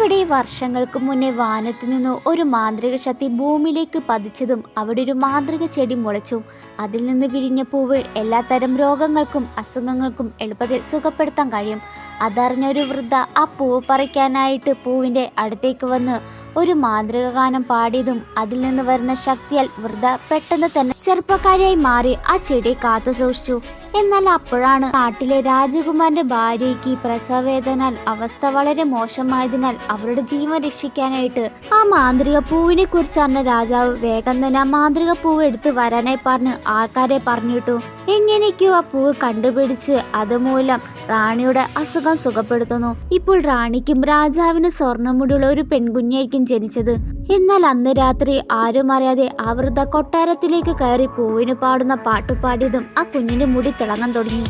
അവിടെ വർഷങ്ങൾക്ക് മുന്നേ വാനത്തു നിന്ന് ഒരു മാന്ത്രിക ശക്തി ഭൂമിയിലേക്ക് പതിച്ചതും അവിടെ ഒരു മാന്ത്രിക ചെടി മുളച്ചു. അതിൽ നിന്ന് വിരിഞ്ഞ പൂവ് എല്ലാത്തരം രോഗങ്ങൾക്കും അസുഖങ്ങൾക്കും എളുപ്പത്തിൽ സുഖപ്പെടുത്താൻ കഴിയും. അതറിഞ്ഞ ഒരു വൃദ്ധ ആ പൂവ് പറിക്കാനായിട്ട് പൂവിന്റെ അടുത്തേക്ക് വന്ന് ഒരു മാന്ത്രിക ഗാനം പാടിയതും അതിൽ നിന്ന് വരുന്ന ശക്തിയാൽ വൃദ്ധ പെട്ടെന്ന് തന്നെ ചെറുപ്പക്കാരിയായി മാറി ആ ചെടി കാത്തു സൂക്ഷിച്ചു. എന്നാൽ അപ്പോഴാണ് നാട്ടിലെ രാജകുമാരന്റെ ഭാര്യയ്ക്ക് പ്രസവവേദനാൽ അവസ്ഥ വളരെ മോശമായതിനാൽ അവരുടെ ജീവൻ രക്ഷിക്കാനായിട്ട് ആ മാന്ത്രിക പൂവിനെ കുറിച്ച് അറിഞ്ഞ രാജാവ് വേഗം തന്നെ ആ മാന്ത്രിക പൂവ് എടുത്തു വരാനായി പറഞ്ഞ് ആൾക്കാരെ പറഞ്ഞിട്ടു. എങ്ങനെയൊക്കെയോ ആ പൂവ് കണ്ടുപിടിച്ച് അതുമൂലം റാണിയുടെ അസുഖം സുഖപ്പെടുത്തുന്നു. ഇപ്പോൾ റാണിക്കും രാജാവിന് സ്വർണ്ണമുടിയുള്ള ഒരു പെൺകുഞ്ഞായിരിക്കും ജനിച്ചത്. എന്നാൽ അന്ന് രാത്രി ആരും അറിയാതെ ആ വൃദ്ധ കൊട്ടാരത്തിലേക്ക് കയറി പൂവിന് പാടുന്ന പാട്ടുപാടിയതും ആ കുഞ്ഞിന്റെ മുടി തിളങ്ങാൻ തുടങ്ങി.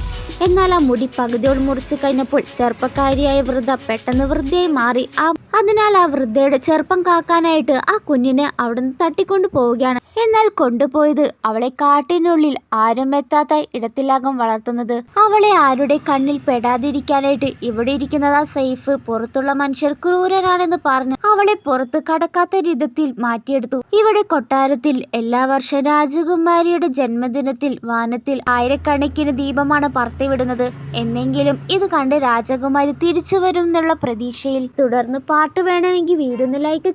എന്നാൽ ആ മുടി പകുതിയോട് മുറിച്ചു കഴിഞ്ഞപ്പോൾ ചെറുപ്പക്കാരിയായ വൃദ്ധ പെട്ടെന്ന് വൃദ്ധയായി മാറി. അതിനാൽ ആ വൃദ്ധയുടെ ചെറുപ്പം കാക്കാനായിട്ട് ആ കുഞ്ഞിനെ അവിടുന്ന് തട്ടിക്കൊണ്ടു പോവുകയാണ്. എന്നാൽ കൊണ്ടുപോയത് അവളെ കാട്ടിനുള്ളിൽ ആരും എത്താത്ത ഇടത്തിലാകും വളർത്തുന്നത്. അവളെ ആരുടെ കണ്ണിൽ പെടാതിരിക്കാനായിട്ട് ഇവിടെ ഇരിക്കുന്നതാ സേഫ്, പുറത്തുള്ള മനുഷ്യർ ക്രൂരനാണെന്ന് പറഞ്ഞ് അവളെ പുറത്ത് കടക്കാത്ത വിധത്തിൽ മാറ്റിയെടുത്തു. ഇവിടെ കൊട്ടാരത്തിൽ എല്ലാ വർഷം രാജകുമാരിയുടെ ജന്മദിനത്തിൽ വാനത്തിൽ ആയിരക്കണക്കിന് ദീപമാണ് പറത്തിവിടുന്നത്. എന്നെങ്കിലും ഇത് കണ്ട് രാജകുമാരി തിരിച്ചു വരും എന്നുള്ള പ്രതീക്ഷയിൽ തുടർന്ന് പാട്ട് വേണമെങ്കിൽ വീഡിയോ ഒന്ന് ലൈക്ക്